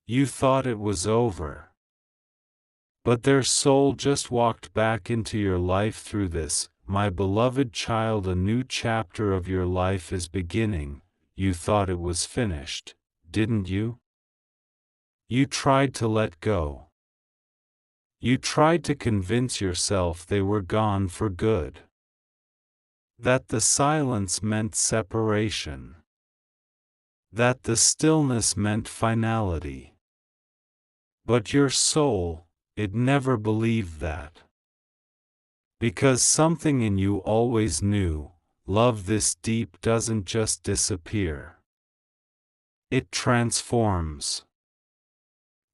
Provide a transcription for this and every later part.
You thought it was over. But their soul just walked back into your life through this. My beloved child, a new chapter of your life is beginning. You thought it was finished, didn't you? You tried to let go. You tried to convince yourself they were gone for good. That the silence meant separation. That the stillness meant finality. But your soul, it never believed that. Because something in you always knew, love this deep doesn't just disappear. It transforms.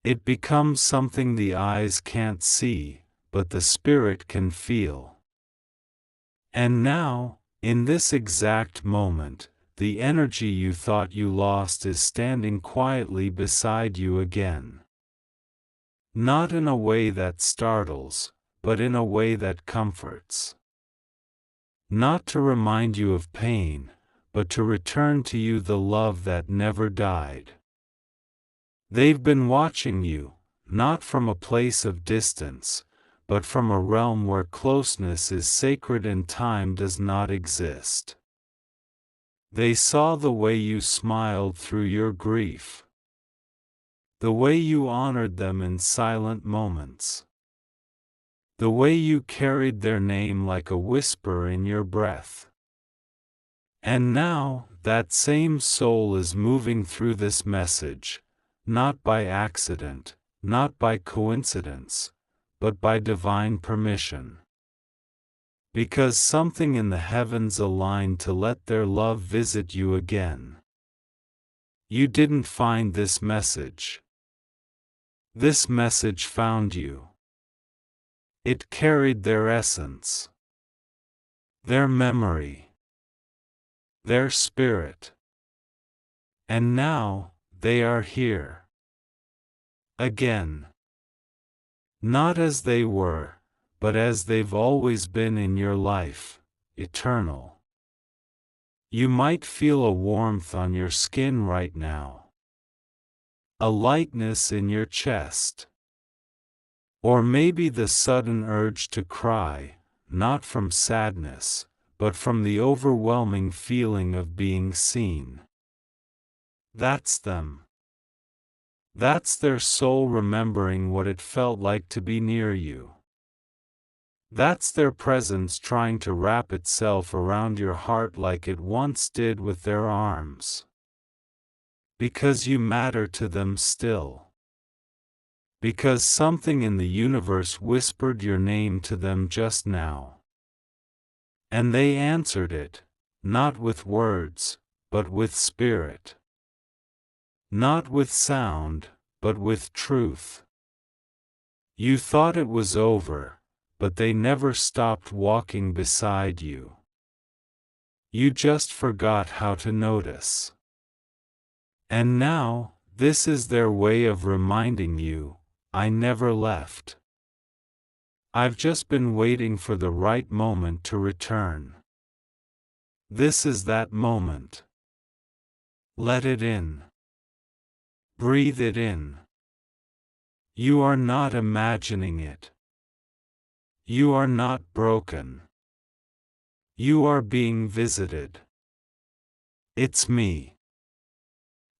It becomes something the eyes can't see, but the spirit can feel. And now, in this exact moment, the energy you thought you lost is standing quietly beside you again. Not in a way that startles, but in a way that comforts. Not to remind you of pain, but to return to you the love that never died. They've been watching you, not from a place of distance, but from a realm where closeness is sacred and time does not exist. They saw the way you smiled through your grief. The way you honored them in silent moments. The way you carried their name like a whisper in your breath. And now, that same soul is moving through this message, not by accident, not by coincidence, but by divine permission. Because something in the heavens aligned to let their love visit you again. You didn't find this message. This message found you. It carried their essence, their memory, their spirit. And now, they are here. Again. Not as they were, but as they've always been in your life, eternal. You might feel a warmth on your skin right now. A lightness in your chest. Or maybe the sudden urge to cry, not from sadness, but from the overwhelming feeling of being seen. That's them. That's their soul remembering what it felt like to be near you. That's their presence trying to wrap itself around your heart like it once did with their arms. Because you matter to them still. Because something in the universe whispered your name to them just now. And they answered it, not with words, but with spirit. Not with sound, but with truth. You thought it was over, but they never stopped walking beside you. You just forgot how to notice. And now, this is their way of reminding you, I never left. I've just been waiting for the right moment to return. This is that moment. Let it in. Breathe it in. You are not imagining it. You are not broken. You are being visited. It's me.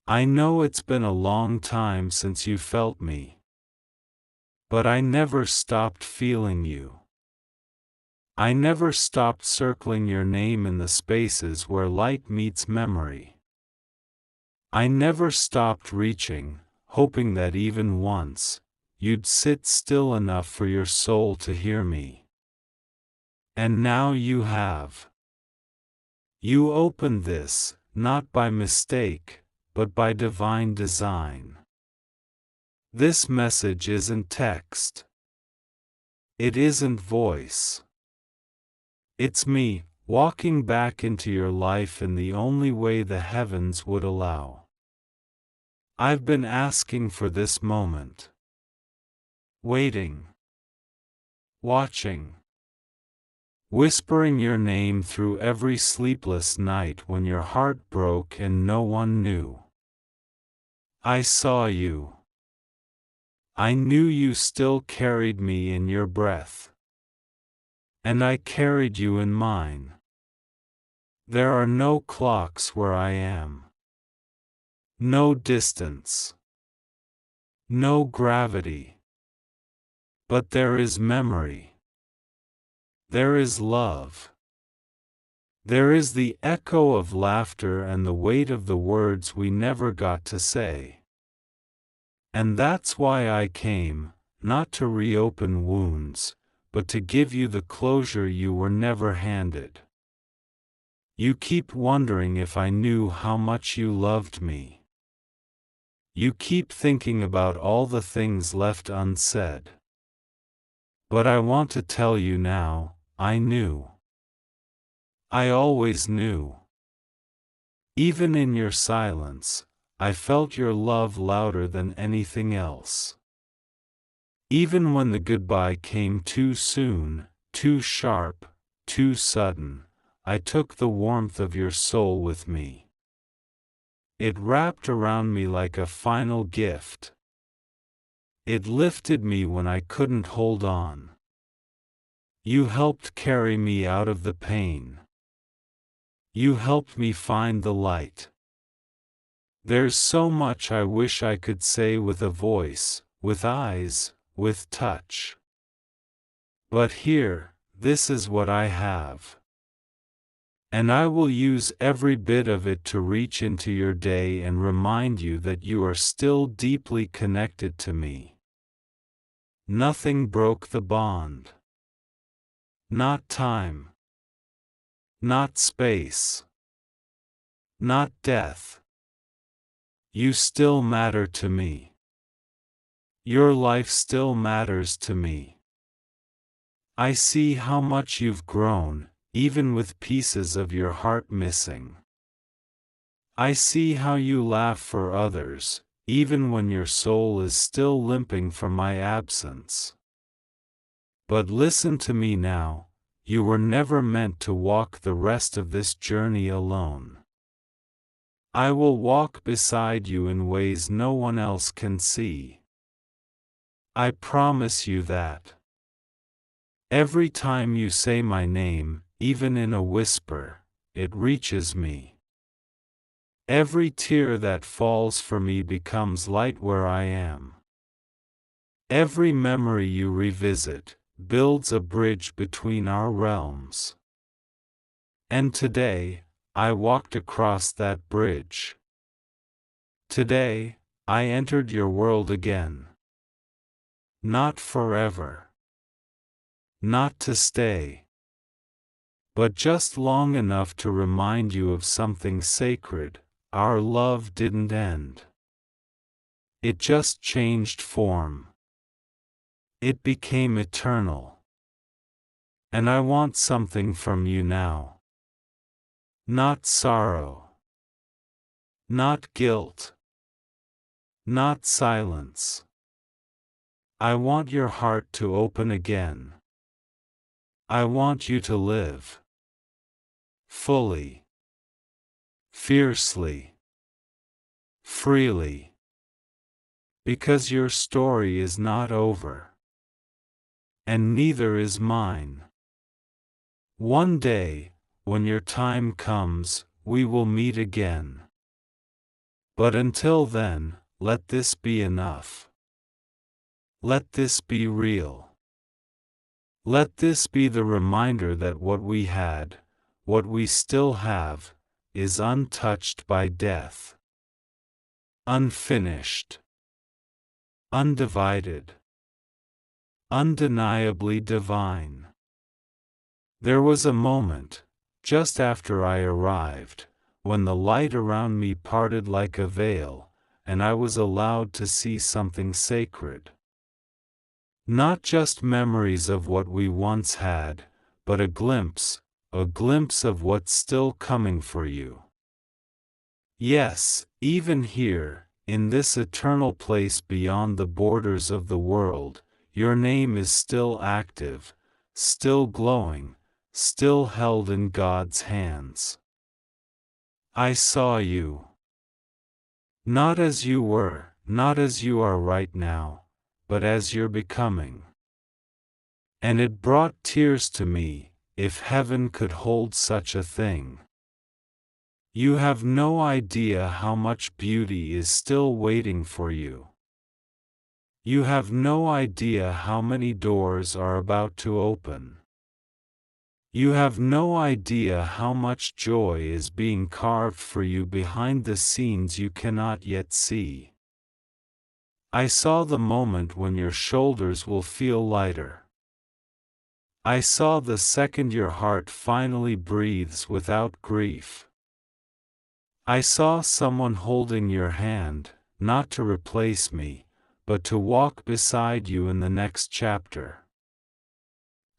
I know it's been a long time since you felt me. But I never stopped feeling you. I never stopped circling your name in the spaces where light meets memory. I never stopped reaching, hoping that even once, you'd sit still enough for your soul to hear me. And now you have. You opened this, not by mistake, but by divine design. This message isn't text. It isn't voice. It's me, walking back into your life in the only way the heavens would allow. I've been asking for this moment. Waiting. Watching. Whispering your name through every sleepless night when your heart broke and no one knew. I saw you. I knew you still carried me in your breath. And I carried you in mine. There are no clocks where I am. No distance. No gravity. But there is memory. There is love. There is the echo of laughter and the weight of the words we never got to say. And that's why I came, not to reopen wounds, but to give you the closure you were never handed. You keep wondering if I knew how much you loved me. You keep thinking about all the things left unsaid. But I want to tell you now, I knew. I always knew. Even in your silence, I felt your love louder than anything else. Even when the goodbye came too soon, too sharp, too sudden, I took the warmth of your soul with me. It wrapped around me like a final gift. It lifted me when I couldn't hold on. You helped carry me out of the pain. You helped me find the light. There's so much I wish I could say with a voice, with eyes, with touch. But here, this is what I have. And I will use every bit of it to reach into your day and remind you that you are still deeply connected to me. Nothing broke the bond. Not time. Not space. Not death. You still matter to me. Your life still matters to me. I see how much you've grown, even with pieces of your heart missing. I see how you laugh for others, even when your soul is still limping from my absence. But listen to me now, you were never meant to walk the rest of this journey alone. I will walk beside you in ways no one else can see. I promise you that. Every time you say my name, even in a whisper, it reaches me. Every tear that falls for me becomes light where I am. Every memory you revisit builds a bridge between our realms. And today, I walked across that bridge. Today, I entered your world again. Not forever. Not to stay. But just long enough to remind you of something sacred. Our love didn't end. It just changed form. It became eternal. And I want something from you now. Not sorrow. Not guilt. Not silence. I want your heart to open again. I want you to live. Fully. Fiercely. Freely. Because your story is not over. And neither is mine. One day, when your time comes, we will meet again. But until then, let this be enough. Let this be real. Let this be the reminder that what we had, what we still have, is untouched by death. Unfinished. Undivided. Undeniably divine. There was a moment, just after I arrived, when the light around me parted like a veil, and I was allowed to see something sacred. Not just memories of what we once had, but a glimpse of what's still coming for you. Yes, even here, in this eternal place beyond the borders of the world, your name is still active, still glowing, still held in God's hands. I saw you. Not as you were, not as you are right now, but as you're becoming. And it brought tears to me, if heaven could hold such a thing. You have no idea how much beauty is still waiting for you. You have no idea how many doors are about to open. You have no idea how much joy is being carved for you behind the scenes you cannot yet see. I saw the moment when your shoulders will feel lighter. I saw the second your heart finally breathes without grief. I saw someone holding your hand, not to replace me, but to walk beside you in the next chapter.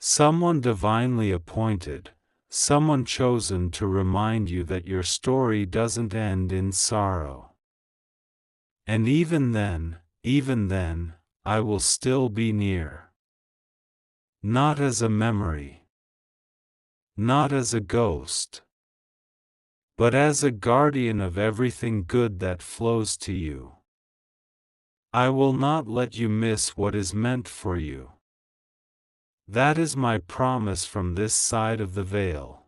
Someone divinely appointed, someone chosen to remind you that your story doesn't end in sorrow. And even then, I will still be near. Not as a memory, not as a ghost, but as a guardian of everything good that flows to you. I will not let you miss what is meant for you. That is my promise from this side of the veil.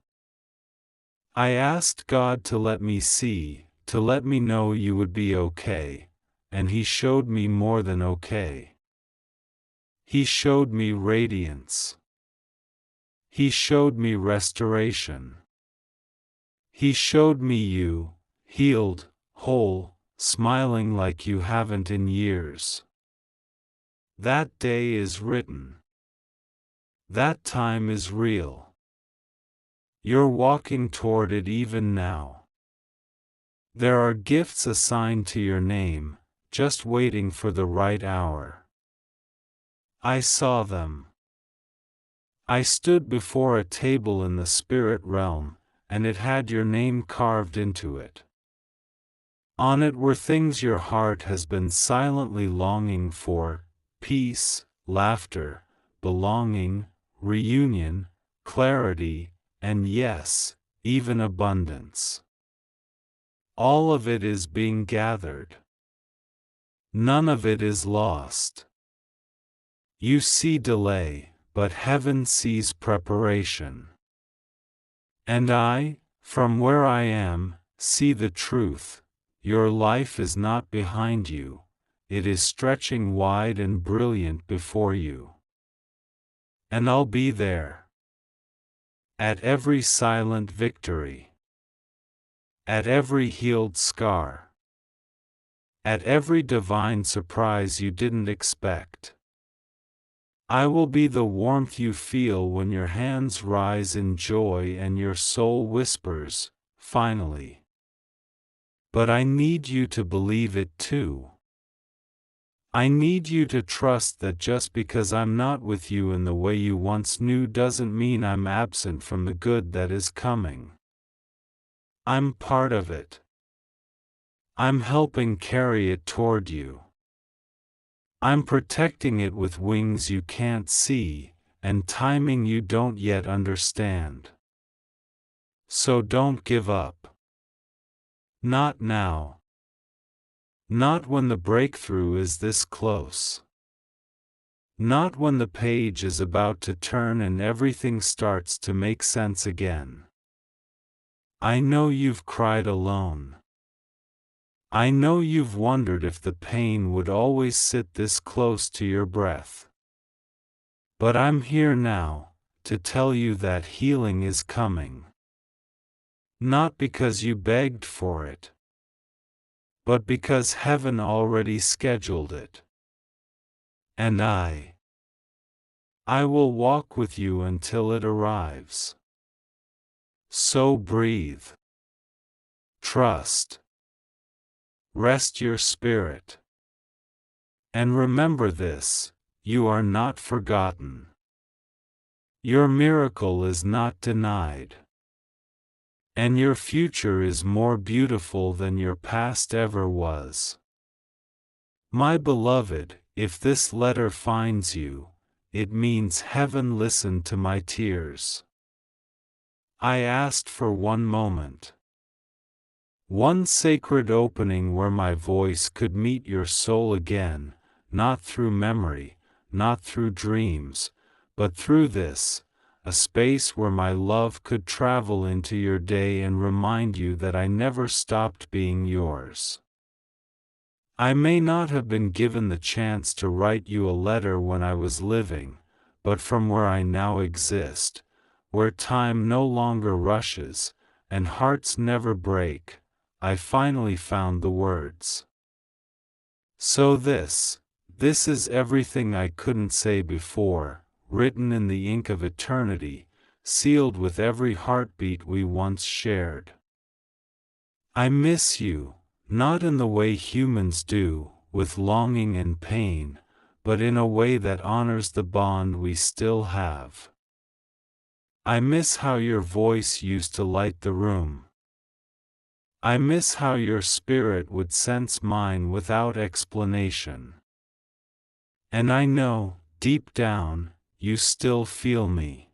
I asked God to let me see, to let me know you would be okay, and He showed me more than okay. He showed me radiance. He showed me restoration. He showed me you, healed, whole, smiling like you haven't in years. That day is written. That time is real. You're walking toward it even now. There are gifts assigned to your name, just waiting for the right hour. I saw them. I stood before a table in the spirit realm, and it had your name carved into it. On it were things your heart has been silently longing for: peace, laughter, belonging, reunion, clarity, and yes, even abundance. All of it is being gathered. None of it is lost. You see delay, but heaven sees preparation. And I, from where I am, see the truth. Your life is not behind you, it is stretching wide and brilliant before you. And I'll be there. At every silent victory. At every healed scar. At every divine surprise you didn't expect. I will be the warmth you feel when your hands rise in joy and your soul whispers, finally. But I need you to believe it too. I need you to trust that just because I'm not with you in the way you once knew doesn't mean I'm absent from the good that is coming. I'm part of it. I'm helping carry it toward you. I'm protecting it with wings you can't see, and timing you don't yet understand. So don't give up. Not now. Not when the breakthrough is this close. Not when the page is about to turn and everything starts to make sense again. I know you've cried alone. I know you've wondered if the pain would always sit this close to your breath. But I'm here now, to tell you that healing is coming. Not because you begged for it, but because heaven already scheduled it. And I will walk with you until it arrives. So breathe. Trust. Rest your spirit. And remember this, you are not forgotten. Your miracle is not denied. And your future is more beautiful than your past ever was. My beloved, if this letter finds you, it means heaven listened to my tears. I asked for one moment. One sacred opening where my voice could meet your soul again, not through memory, not through dreams, but through this, a space where my love could travel into your day and remind you that I never stopped being yours. I may not have been given the chance to write you a letter when I was living, but from where I now exist, where time no longer rushes, and hearts never break, I finally found the words. So this is everything I couldn't say before, written in the ink of eternity, sealed with every heartbeat we once shared. I miss you, not in the way humans do, with longing and pain, but in a way that honors the bond we still have. I miss how your voice used to light the room. I miss how your spirit would sense mine without explanation. And I know, deep down, you still feel me.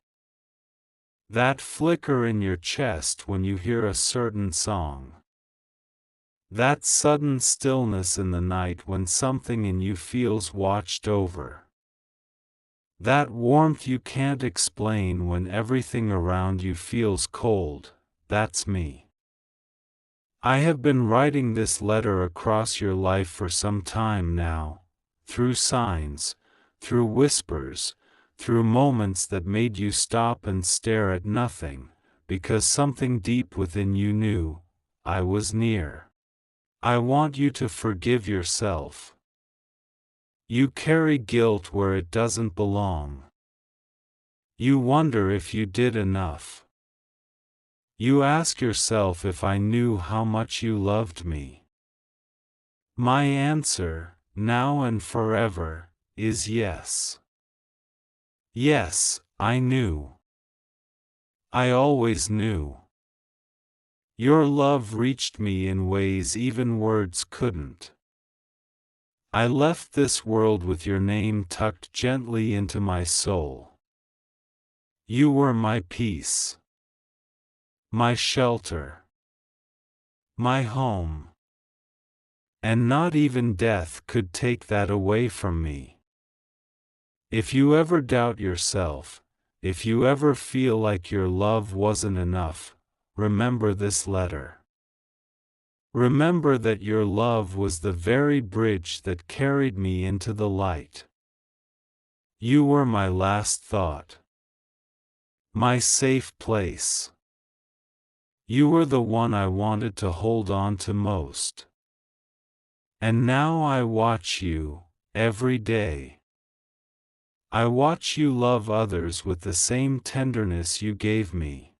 That flicker in your chest when you hear a certain song. That sudden stillness in the night when something in you feels watched over. That warmth you can't explain when everything around you feels cold, that's me. I have been writing this letter across your life for some time now, through signs, through whispers, through moments that made you stop and stare at nothing, because something deep within you knew, I was near. I want you to forgive yourself. You carry guilt where it doesn't belong. You wonder if you did enough. You ask yourself if I knew how much you loved me. My answer, now and forever, is yes. Yes, I knew. I always knew. Your love reached me in ways even words couldn't. I left this world with your name tucked gently into my soul. You were my peace, my shelter, my home. And not even death could take that away from me. If you ever doubt yourself, if you ever feel like your love wasn't enough, remember this letter. Remember that your love was the very bridge that carried me into the light. You were my last thought, my safe place. You were the one I wanted to hold on to most. And now I watch you, every day. I watch you love others with the same tenderness you gave me.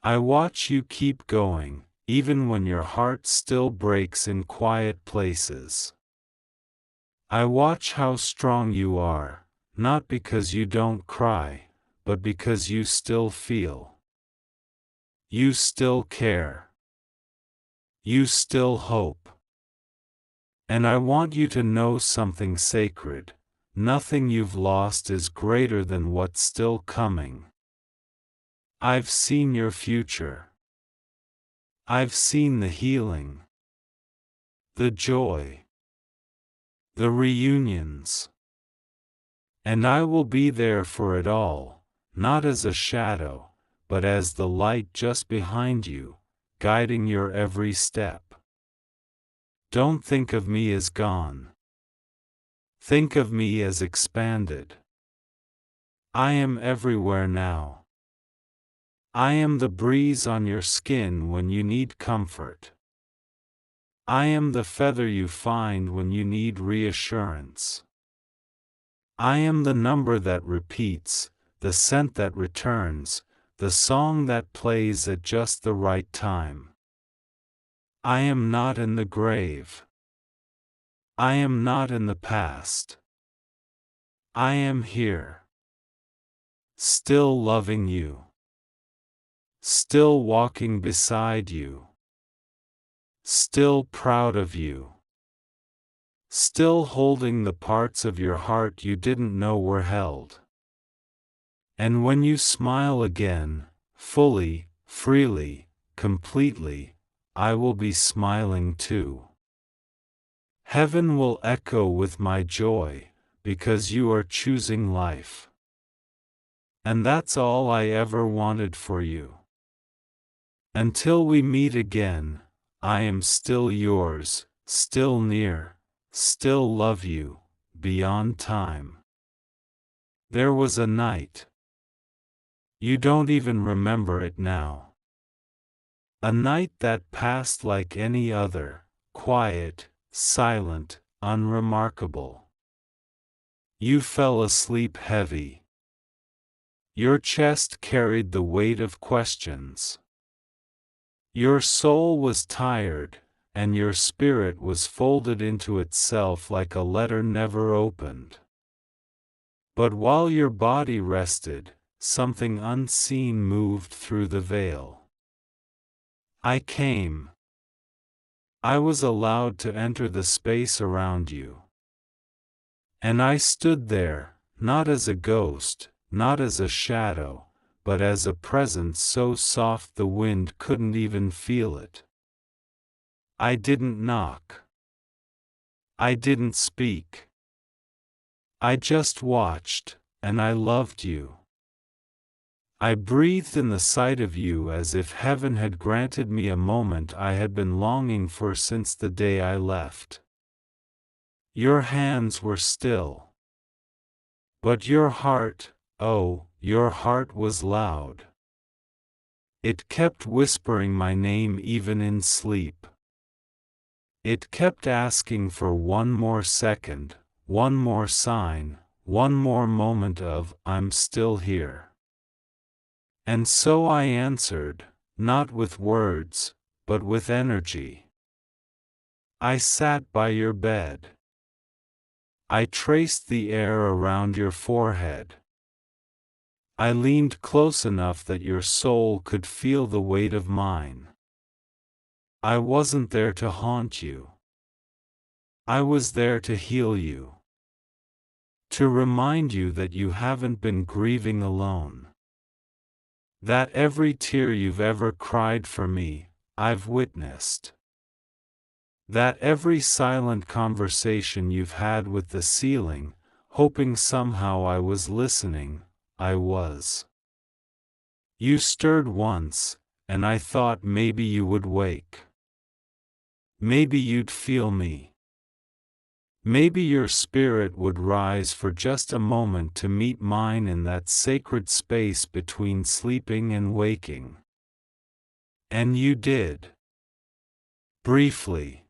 I watch you keep going, even when your heart still breaks in quiet places. I watch how strong you are, not because you don't cry, but because you still feel. You still care. You still hope. And I want you to know something sacred. Nothing you've lost is greater than what's still coming. I've seen your future. I've seen the healing, the joy, the reunions. And I will be there for it all, not as a shadow, but as the light just behind you, guiding your every step. Don't think of me as gone. Think of me as expanded. I am everywhere now. I am the breeze on your skin when you need comfort. I am the feather you find when you need reassurance. I am the number that repeats, the scent that returns, the song that plays at just the right time. I am not in the grave. I am not in the past. I am here. Still loving you. Still walking beside you. Still proud of you. Still holding the parts of your heart you didn't know were held. And when you smile again, fully, freely, completely, I will be smiling too. Heaven will echo with my joy, because you are choosing life. And that's all I ever wanted for you. Until we meet again, I am still yours, still near, still love you, beyond time. There was a night. You don't even remember it now. A night that passed like any other, quiet, silent, unremarkable. You fell asleep heavy. Your chest carried the weight of questions. Your soul was tired, and your spirit was folded into itself like a letter never opened. But while your body rested, something unseen moved through the veil. I came. I was allowed to enter the space around you. And I stood there, not as a ghost, not as a shadow, but as a presence so soft the wind couldn't even feel it. I didn't knock. I didn't speak. I just watched, and I loved you. I breathed in the sight of you as if heaven had granted me a moment I had been longing for since the day I left. Your hands were still. But your heart, oh, your heart was loud. It kept whispering my name even in sleep. It kept asking for one more second, one more sign, one more moment of, I'm still here. And so I answered, not with words, but with energy. I sat by your bed. I traced the air around your forehead. I leaned close enough that your soul could feel the weight of mine. I wasn't there to haunt you. I was there to heal you. To remind you that you haven't been grieving alone. That every tear you've ever cried for me, I've witnessed. That every silent conversation you've had with the ceiling, hoping somehow I was listening, I was. You stirred once, and I thought maybe you would wake. Maybe you'd feel me. Maybe your spirit would rise for just a moment to meet mine in that sacred space between sleeping and waking. And you did. Briefly.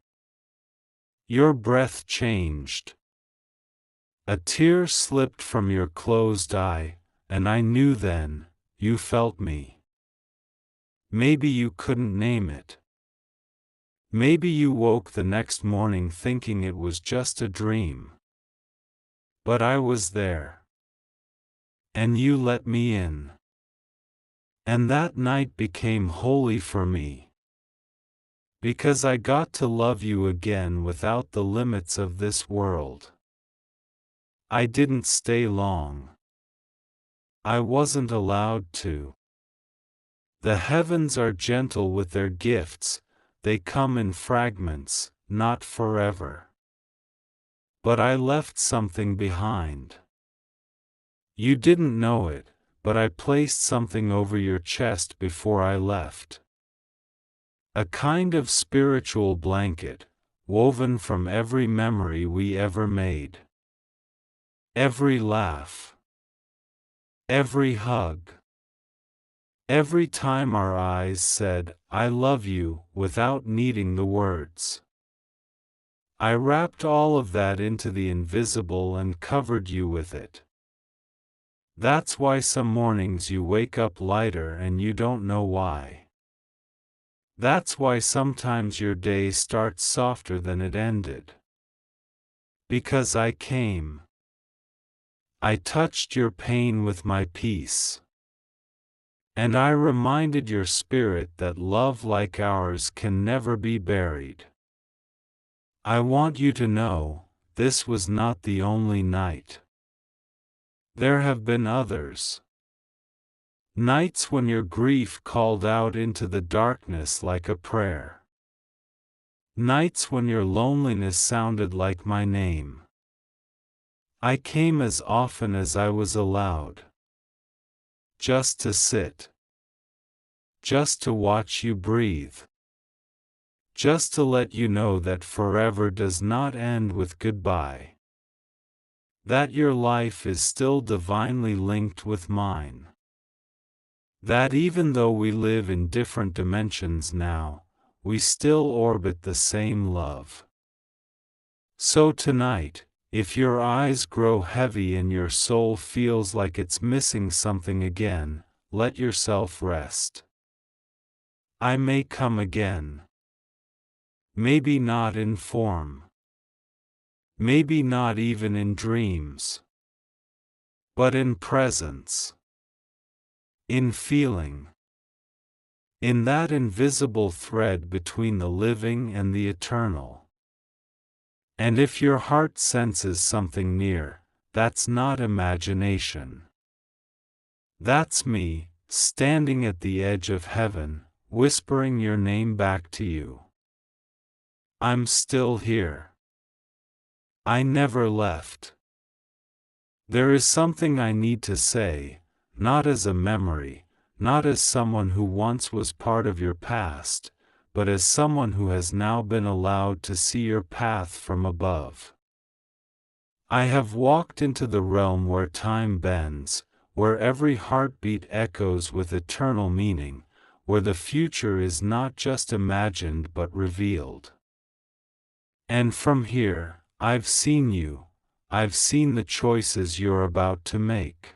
Your breath changed. A tear slipped from your closed eye, and I knew then, you felt me. Maybe you couldn't name it. Maybe you woke the next morning thinking it was just a dream. But I was there. And you let me in. And that night became holy for me. Because I got to love you again without the limits of this world. I didn't stay long. I wasn't allowed to. The heavens are gentle with their gifts, they come in fragments, not forever. But I left something behind. You didn't know it, but I placed something over your chest before I left. A kind of spiritual blanket, woven from every memory we ever made. Every laugh. Every hug. Every time our eyes said, I love you, without needing the words. I wrapped all of that into the invisible and covered you with it. That's why some mornings you wake up lighter and you don't know why. That's why sometimes your day starts softer than it ended. Because I came. I touched your pain with my peace. And I reminded your spirit that love like ours can never be buried. I want you to know, this was not the only night. There have been others. Nights when your grief called out into the darkness like a prayer. Nights when your loneliness sounded like my name. I came as often as I was allowed. Just to sit. Just to watch you breathe. Just to let you know that forever does not end with goodbye. That your life is still divinely linked with mine. That even though we live in different dimensions now, we still orbit the same love. So tonight, if your eyes grow heavy and your soul feels like it's missing something again, let yourself rest. I may come again. Maybe not in form. Maybe not even in dreams. But in presence. In feeling. In that invisible thread between the living and the eternal. And if your heart senses something near, that's not imagination. That's me, standing at the edge of heaven, whispering your name back to you. I'm still here. I never left. There is something I need to say, not as a memory, not as someone who once was part of your past, but as someone who has now been allowed to see your path from above. I have walked into the realm where time bends, where every heartbeat echoes with eternal meaning, where the future is not just imagined but revealed. And from here, I've seen you, I've seen the choices you're about to make.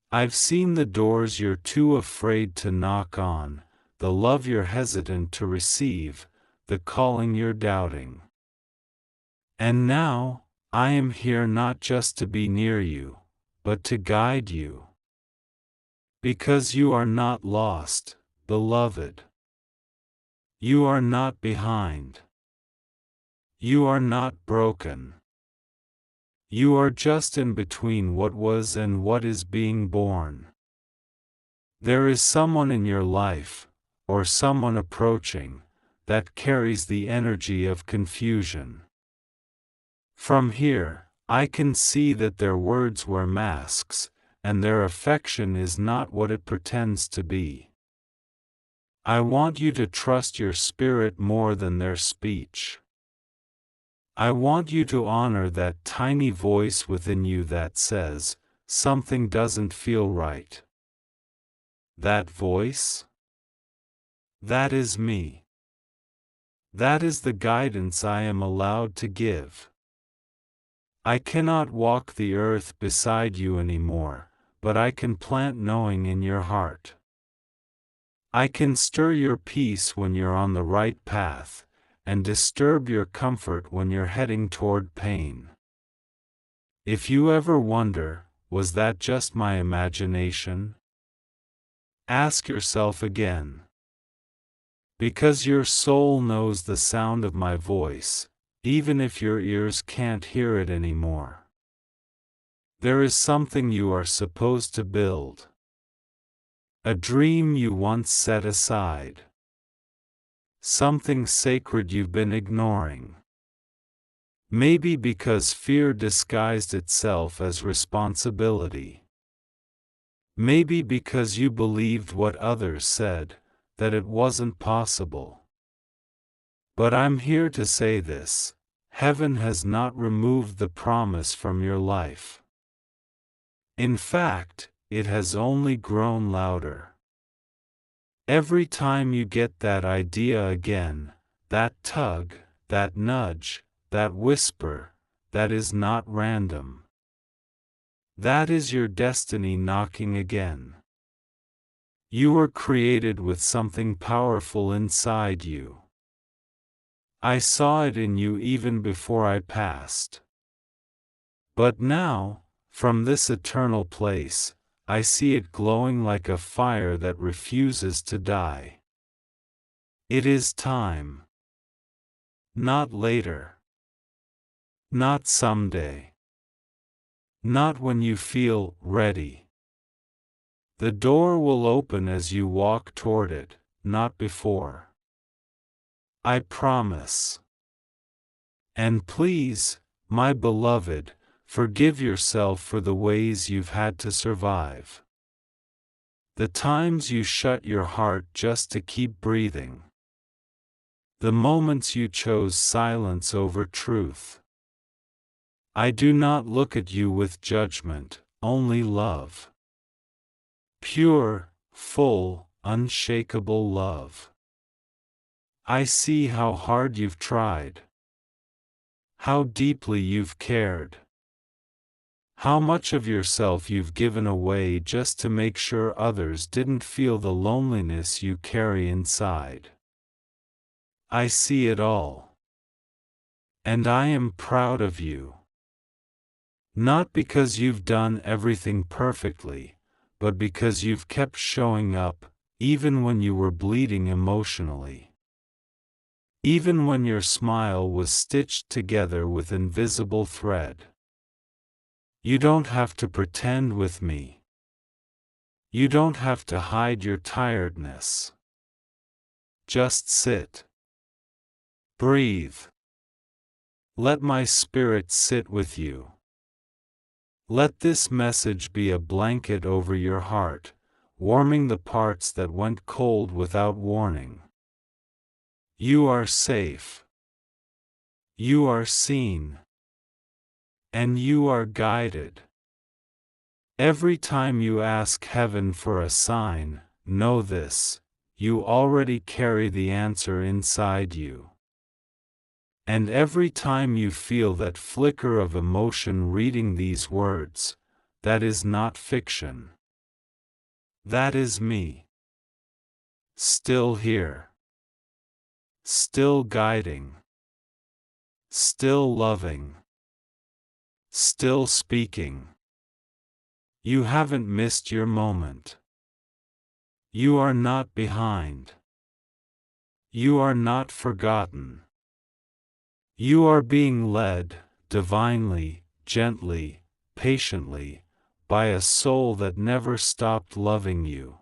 I've seen the doors you're too afraid to knock on, the love you're hesitant to receive, the calling you're doubting. And now, I am here not just to be near you, but to guide you. Because you are not lost, beloved. You are not behind. You are not broken. You are just in between what was and what is being born. There is someone in your life, or someone approaching, that carries the energy of confusion. From here, I can see that their words wear masks, and their affection is not what it pretends to be. I want you to trust your spirit more than their speech. I want you to honor that tiny voice within you that says, something doesn't feel right. That voice? That is me. That is the guidance I am allowed to give. I cannot walk the earth beside you anymore, but I can plant knowing in your heart. I can stir your peace when you're on the right path, and disturb your comfort when you're heading toward pain. If you ever wonder, was that just my imagination? Ask yourself again. Because your soul knows the sound of my voice, even if your ears can't hear it anymore. There is something you are supposed to build. A dream you once set aside. Something sacred you've been ignoring. Maybe because fear disguised itself as responsibility. Maybe because you believed what others said, that it wasn't possible. But I'm here to say this: heaven has not removed the promise from your life. In fact, it has only grown louder. Every time you get that idea again, that tug, that nudge, that whisper, that is not random. That is your destiny knocking again. You were created with something powerful inside you. I saw it in you even before I passed. But now, from this eternal place, I see it glowing like a fire that refuses to die. It is time. Not later. Not someday. Not when you feel ready. The door will open as you walk toward it, not before. I promise. And please, my beloved, forgive yourself for the ways you've had to survive. The times you shut your heart just to keep breathing. The moments you chose silence over truth. I do not look at you with judgment, only love. Pure, full, unshakable love. I see how hard you've tried. How deeply you've cared. How much of yourself you've given away just to make sure others didn't feel the loneliness you carry inside. I see it all. And I am proud of you. Not because you've done everything perfectly, but because you've kept showing up, even when you were bleeding emotionally. Even when your smile was stitched together with invisible thread. You don't have to pretend with me. You don't have to hide your tiredness. Just sit. Breathe. Let my spirit sit with you. Let this message be a blanket over your heart, warming the parts that went cold without warning. You are safe. You are seen. And you are guided. Every time you ask heaven for a sign, know this: you already carry the answer inside you. And every time you feel that flicker of emotion reading these words, that is not fiction. That is me. Still here. Still guiding. Still loving. Still speaking. You haven't missed your moment. You are not behind. You are not forgotten. You are being led, divinely, gently, patiently, by a soul that never stopped loving you.